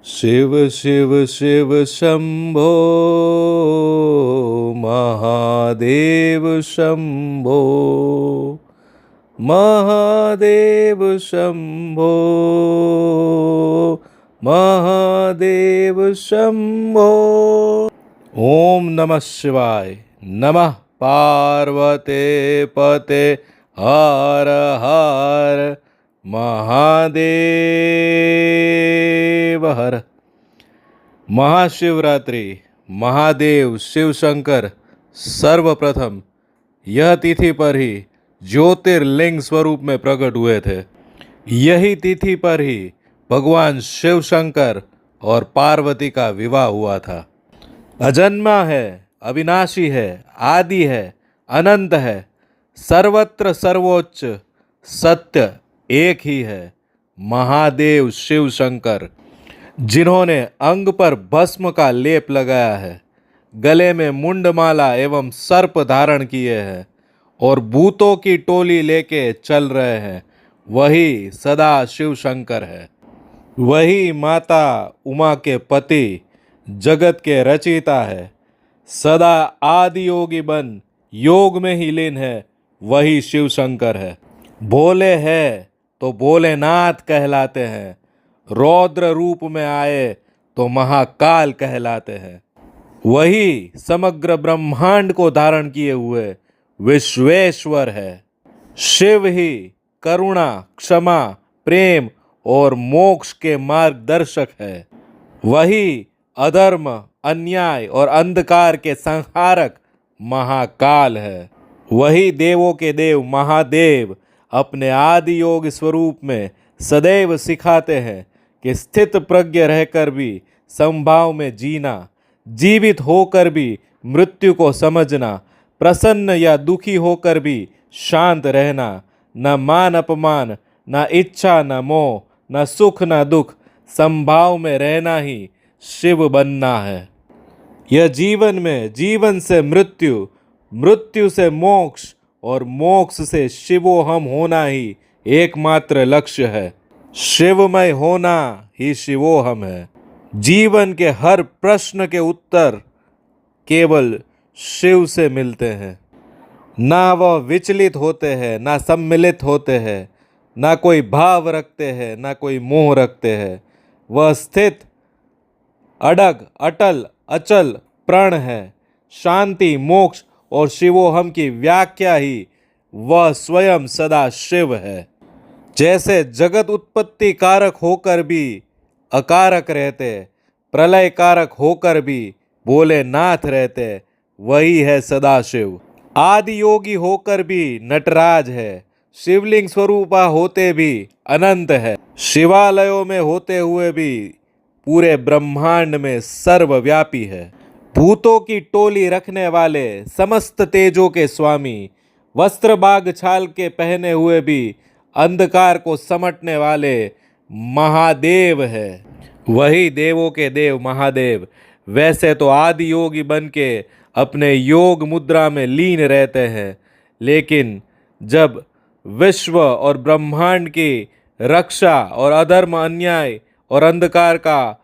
शिव शिव शिव शंभो महादेव शंभो महादेव शंभो महादेव शंभो। ओम नमः शिवाय। नमः पार्वते पते हर हर महादेव हर। महाशिवरात्रि महादेव शिव शंकर सर्वप्रथम यह तिथि पर ही ज्योतिर्लिंग स्वरूप में प्रकट हुए थे। यही तिथि पर ही भगवान शिव शंकर और पार्वती का विवाह हुआ था। अजन्मा है, अविनाशी है, आदि है, अनंत है, सर्वत्र सर्वोच्च सत्य एक ही है, महादेव शिव शंकर, जिन्होंने अंग पर भस्म का लेप लगाया है, गले में मुंडमाला एवं सर्प धारण किए हैं और भूतों की टोली लेके चल रहे हैं, वही सदा शिव शंकर है। वही माता उमा के पति, जगत के रचयिता है, सदा आदि योगी बन योग में ही लीन है, वही शिव शंकर है। भोले है तो भोलेनाथ कहलाते हैं, रौद्र रूप में आए तो महाकाल कहलाते हैं। वही समग्र ब्रह्मांड को धारण किए हुए विश्वेश्वर है। शिव ही करुणा, क्षमा, प्रेम और मोक्ष के मार्गदर्शक है। वही अधर्म, अन्याय और अंधकार के संहारक महाकाल है। वही देवों के देव महादेव अपने आदि योग स्वरूप में सदैव सिखाते हैं कि स्थित प्रज्ञ रहकर भी संभाव में जीना, जीवित होकर भी मृत्यु को समझना, प्रसन्न या दुखी होकर भी शांत रहना, न मान अपमान, न इच्छा न मोह, न सुख न दुख, संभाव में रहना ही शिव बनना है। यह जीवन में जीवन से मृत्यु, मृत्यु से मोक्ष और मोक्ष से शिवोहम होना ही एकमात्र लक्ष्य है। शिवमय होना ही शिवोहम है। जीवन के हर प्रश्न के उत्तर केवल शिव से मिलते हैं। ना वह विचलित होते हैं, ना सम्मिलित होते हैं, ना कोई भाव रखते हैं, ना कोई मोह रखते हैं। वह स्थित, अडग, अटल, अचल प्रण है। शांति, मोक्ष और शिवोहम की व्याख्या ही वह स्वयं सदा शिव है। जैसे जगत उत्पत्ति कारक होकर भी अकारक रहते, प्रलय कारक होकर भी भोलेनाथ रहते, वही है सदा शिव। आदि योगी होकर भी नटराज है, शिवलिंग स्वरूपा होते भी अनंत है, शिवालयों में होते हुए भी पूरे ब्रह्मांड में सर्वव्यापी है। भूतों की टोली रखने वाले, समस्त तेजों के स्वामी, वस्त्र बाग छाल के पहने हुए भी अंधकार को समटने वाले महादेव है। वही देवों के देव महादेव वैसे तो आदि योगी बन के अपने योग मुद्रा में लीन रहते हैं, लेकिन जब विश्व और ब्रह्मांड की रक्षा और अधर्म, अन्याय और अंधकार का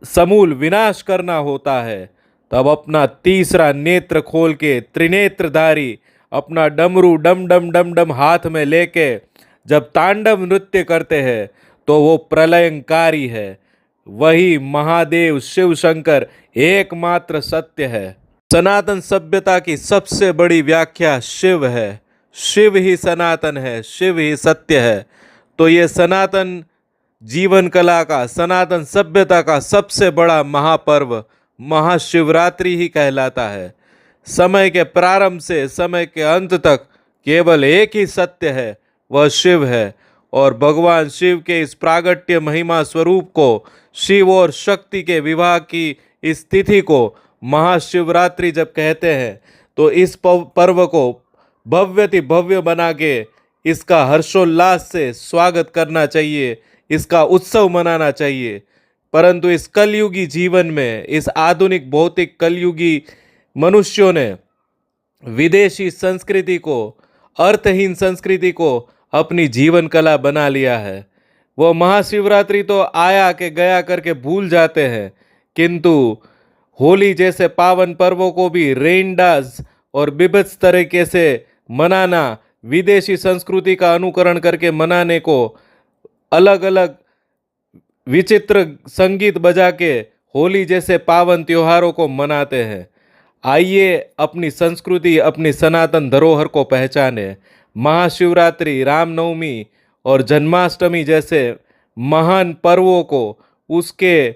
समूल विनाश करना होता है, तब अपना तीसरा नेत्र खोल के त्रिनेत्रधारी अपना डमरू डम डम डम डम हाथ में लेके जब तांडव नृत्य करते हैं तो वो प्रलयंकारी है। वही महादेव शिव शंकर एकमात्र सत्य है। सनातन सभ्यता की सबसे बड़ी व्याख्या शिव है। शिव ही सनातन है, शिव ही सत्य है। तो ये सनातन जीवन कला का, सनातन सभ्यता का सबसे बड़ा महापर्व महाशिवरात्रि ही कहलाता है। समय के प्रारंभ से समय के अंत तक केवल एक ही सत्य है, वह शिव है। और भगवान शिव के इस प्रागट्य महिमा स्वरूप को, शिव और शक्ति के विवाह की इस तिथि को महाशिवरात्रि जब कहते हैं, तो इस पर्व को भव्यति भव्य बना के इसका हर्षोल्लास से स्वागत करना चाहिए, इसका उत्सव मनाना चाहिए। परंतु इस कलयुगी जीवन में, इस आधुनिक भौतिक कलयुगी मनुष्यों ने विदेशी संस्कृति को, अर्थहीन संस्कृति को अपनी जीवन कला बना लिया है। वो महाशिवरात्रि तो आया के गया करके भूल जाते हैं, किंतु होली जैसे पावन पर्वों को भी रेन डांस और बिभत्स तरीके से मनाना, विदेशी संस्कृति का अनुकरण करके मनाने को, अलग अलग विचित्र संगीत बजा के होली जैसे पावन त्योहारों को मनाते हैं। आइए अपनी संस्कृति, अपनी सनातन धरोहर को पहचाने। महाशिवरात्रि, रामनवमी और जन्माष्टमी जैसे महान पर्वों को, उसके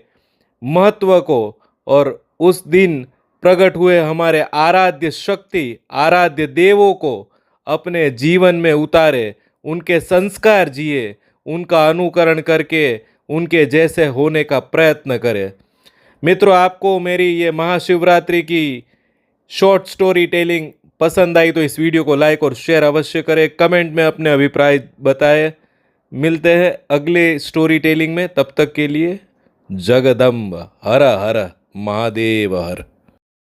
महत्व को और उस दिन प्रकट हुए हमारे आराध्य शक्ति, आराध्य देवों को अपने जीवन में उतारे, उनके संस्कार जिए, उनका अनुकरण करके उनके जैसे होने का प्रयत्न करें। मित्रों, आपको मेरी ये महाशिवरात्रि की शॉर्ट स्टोरी टेलिंग पसंद आई तो इस वीडियो को लाइक और शेयर अवश्य करें। कमेंट में अपने अभिप्राय बताएं। मिलते हैं अगले स्टोरी टेलिंग में, तब तक के लिए जगदम्ब हर हर महादेव हर।